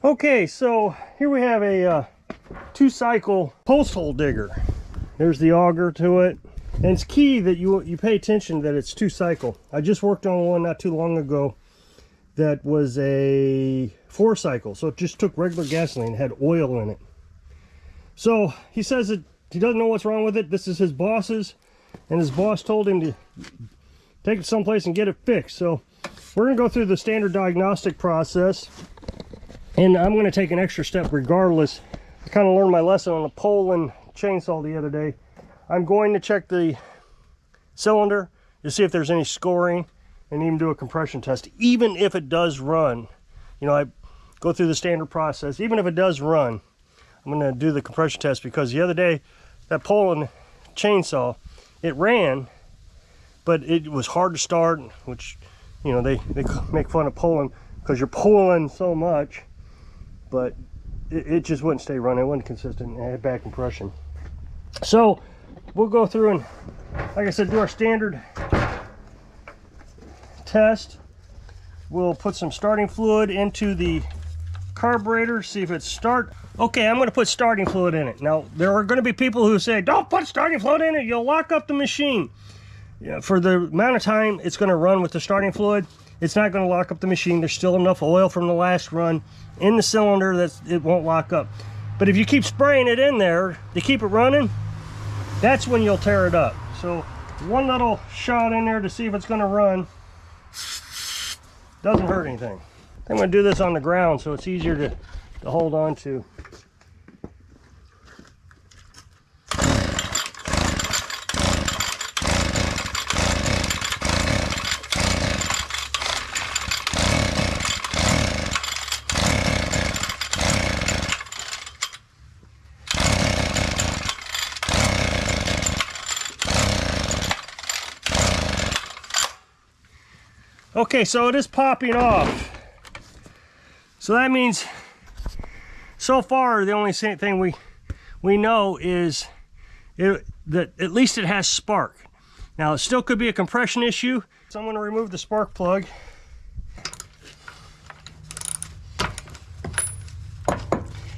Okay, so here we have a 2-cycle post hole digger. There's the auger to it, and it's key that you pay attention that it's 2-cycle. I just worked on one not too long ago that was a 4-cycle, so it just took regular gasoline, it had oil in it. So he says that he doesn't know what's wrong with it. This is his boss's, and his boss told him to take it someplace and get it fixed. So we're going to go through the standard diagnostic process, and I'm going to take an extra step regardless. I kind of learned my lesson on a Poland chainsaw the other day. I'm going to check the cylinder to see if there's any scoring and even do a compression test. Even if it does run, you know, I go through the standard process. Even if it does run, I'm going to do the compression test, because the other day that Poland chainsaw, it ran, but it was hard to start, which, you know, they make fun of Poland because you're pulling so much, but it just wouldn't stay running. It wasn't consistent. It had bad compression. So we'll go through and, like I said, do our standard test. We'll put some starting fluid into the carburetor, see if it's start. Okay, I'm going to put starting fluid in it. Now, there are going to be people who say, don't put starting fluid in it, you'll lock up the machine. Yeah, for the amount of time it's going to run with the starting fluid, it's not going to lock up the machine. There's still enough oil from the last run in the cylinder that it won't lock up. But if you keep spraying it in there to keep it running, that's when you'll tear it up. So one little shot in there to see if it's going to run doesn't hurt anything. I'm going to do this on the ground so it's easier to hold on to. Okay, so it is popping off. So that means, so far, the only thing we know is that at least it has spark. Now, it still could be a compression issue. So I'm going to remove the spark plug.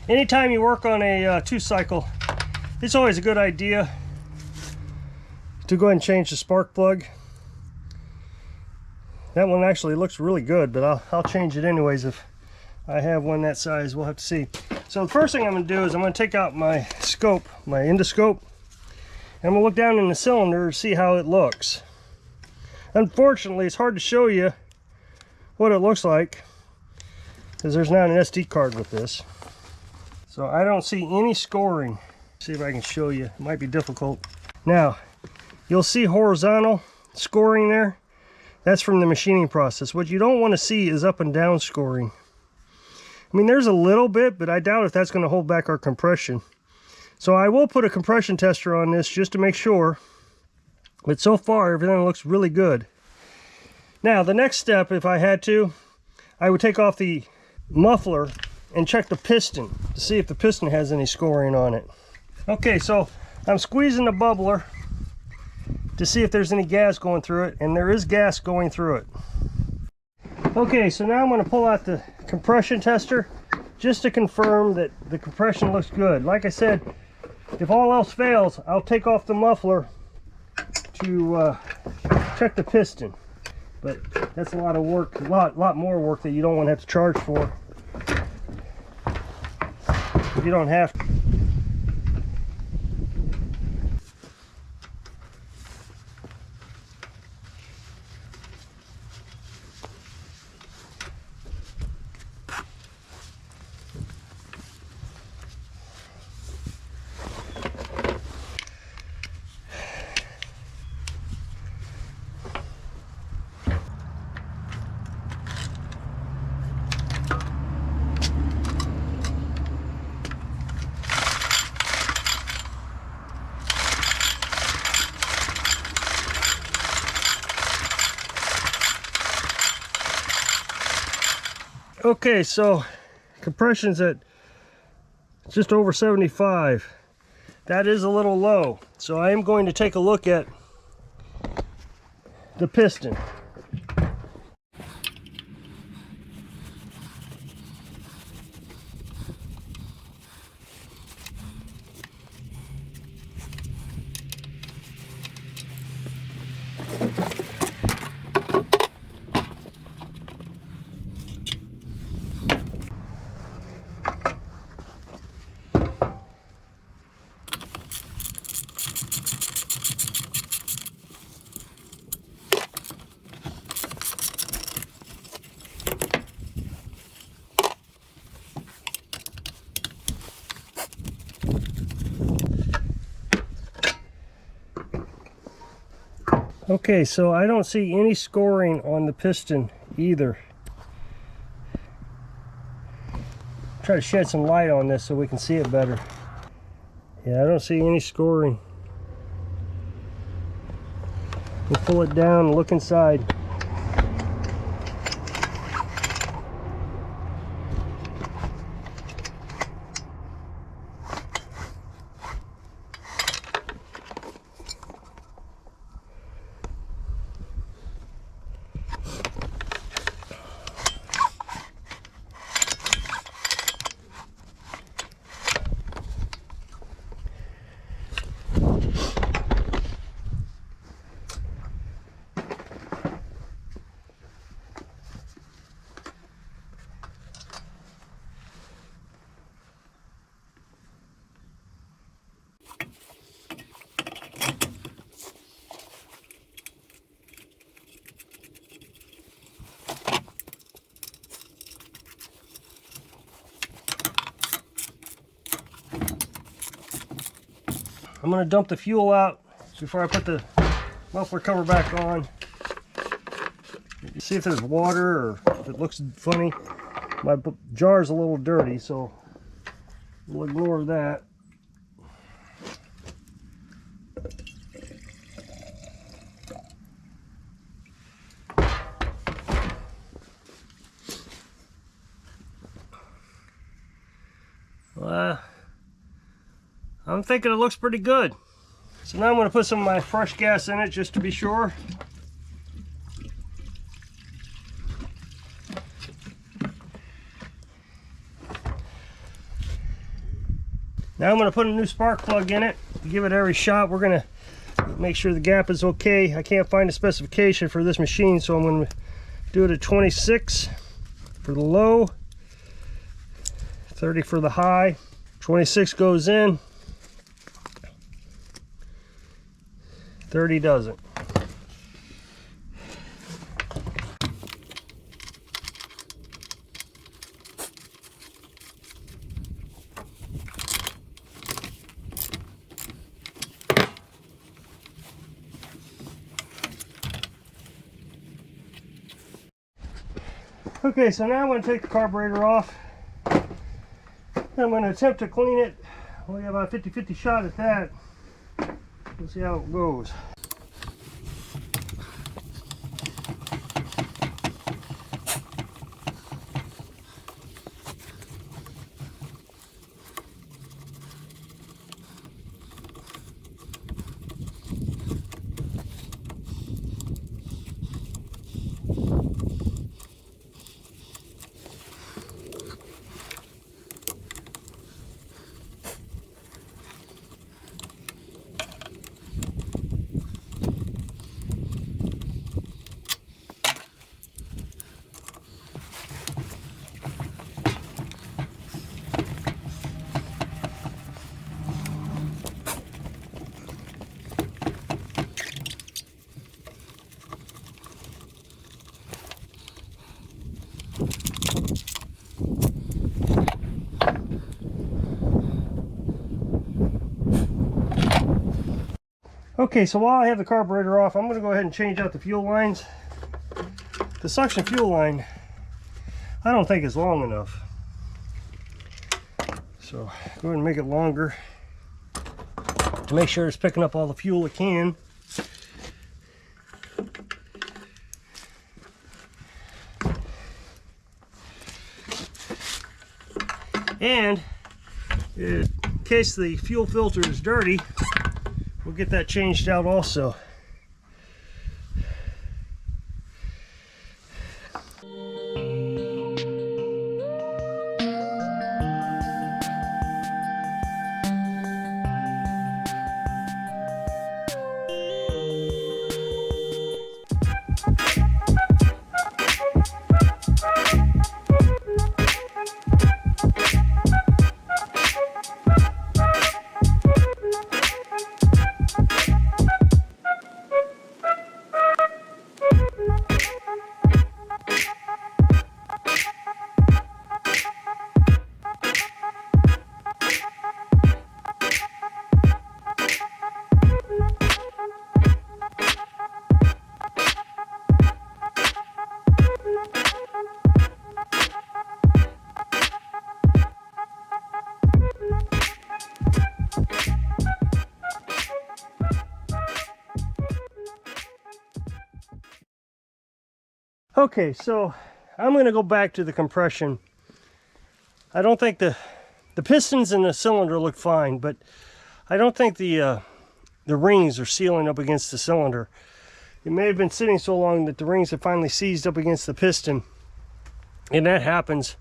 Anytime you work on a 2-cycle, it's always a good idea to go ahead and change the spark plug. That one actually looks really good, but I'll change it anyways if I have one that size. We'll have to see. So the first thing I'm going to do is I'm going to take out my scope, my endoscope, and I'm going to look down in the cylinder to see how it looks. Unfortunately, it's hard to show you what it looks like because there's not an SD card with this. So I don't see any scoring. See if I can show you. It might be difficult. Now, you'll see horizontal scoring there. That's from the machining process. What you don't want to see is up and down scoring. I mean, there's a little bit, but I doubt if that's going to hold back our compression. So I will put a compression tester on this just to make sure. But so far, everything looks really good. Now, the next step, if I had to, I would take off the muffler and check the piston to see if the piston has any scoring on it. Okay, so I'm squeezing the bubbler to see if there's any gas going through it, and there is gas going through it. Okay, so now I'm going to pull out the compression tester just to confirm that the compression looks good. Like I said, if all else fails, I'll take off the muffler to check the piston. But that's a lot of work, a lot more work that you don't want to have to charge for if you don't have to. Okay, so compression's at just over 75. That is a little low. So I am going to take a look at the piston. Okay, so I don't see any scoring on the piston either. Try to shed some light on this so we can see it better. Yeah, I don't see any scoring. We'll pull it down and look inside. I'm going to dump the fuel out before I put the muffler cover back on. See if there's water or if it looks funny. My jar's a little dirty, so we'll ignore that. I'm thinking it looks pretty good. So now I'm going to put some of my fresh gas in it just to be sure. Now I'm going to put a new spark plug in it. Give it every shot. We're going to make sure the gap is okay. I can't find a specification for this machine, so I'm going to do it at 26 for the low, 30 for the high. 26 goes in, 30 doesn't. Okay, so now I'm going to take the carburetor off. I'm going to attempt to clean it. We have about a 50-50 shot at that. We'll see how it goes. Okay, so while I have the carburetor off, I'm going to go ahead and change out the fuel lines. The suction fuel line, I don't think is long enough. So go ahead and make it longer to make sure it's picking up all the fuel it can. And in case the fuel filter is dirty, we'll get that changed out also. Okay, so I'm going to go back to the compression. I don't think the pistons in the cylinder look fine, but I don't think the rings are sealing up against the cylinder. It may have been sitting so long that the rings have finally seized up against the piston, and that happens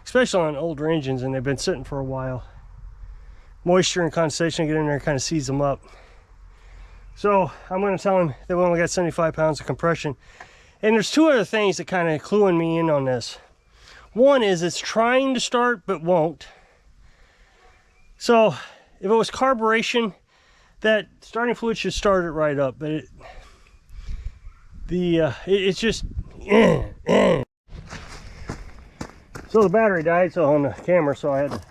especially on older engines, and they've been sitting for a while. Moisture and condensation get in there and kind of seize them up. So I'm going to tell him that we only got 75 pounds of compression. And there's two other things that kind of cluing me in on this. One is it's trying to start but won't. So if it was carburation, that starting fluid should start it right up, but it's just So the battery died on the camera, so I had to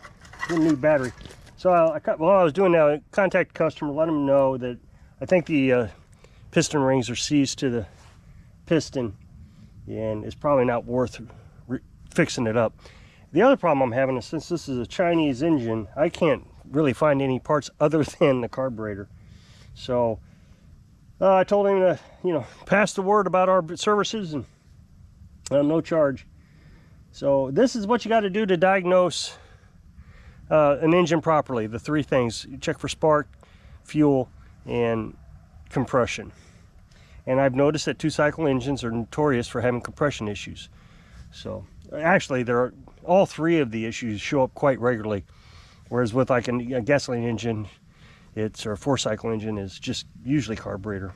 get a new battery. So while I was doing that, I contacted the customer, let them know that I think the piston rings are seized to the piston, and it's probably not worth fixing it up. The other problem I'm having is, since this is a Chinese engine, I can't really find any parts other than the carburetor. So I told him to, you know, pass the word about our services, and no charge. So this is what you got to do to diagnose an engine properly. The three things: you check for spark, fuel, and compression. And I've noticed that two-cycle engines are notorious for having compression issues. So actually, all three of the issues show up quite regularly. Whereas with like a gasoline engine, or a four-cycle engine, is just usually carburetor.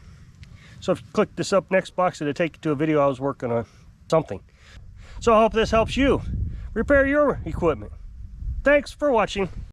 So if you click this up next box, it'll take you to a video I was working on something. So I hope this helps you repair your equipment. Thanks for watching.